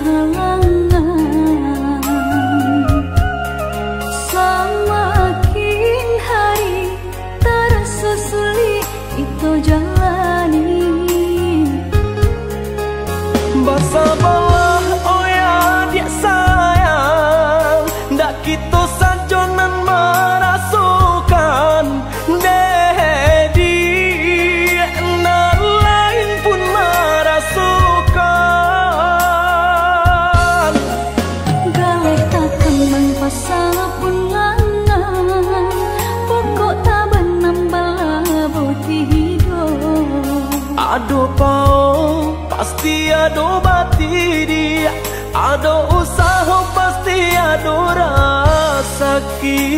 halangan. Semakin hari terasa sulit itu jalani. Bersabarlah oh ya dia sayang, dak kita sajonan merasukan dedi na lain pun merasukan. Galeh takkan mengpasa pun langan, pokok tak benambah boti hidup. Aduh pau pasti ada bati dia, ada usaha pasti ada rezeki.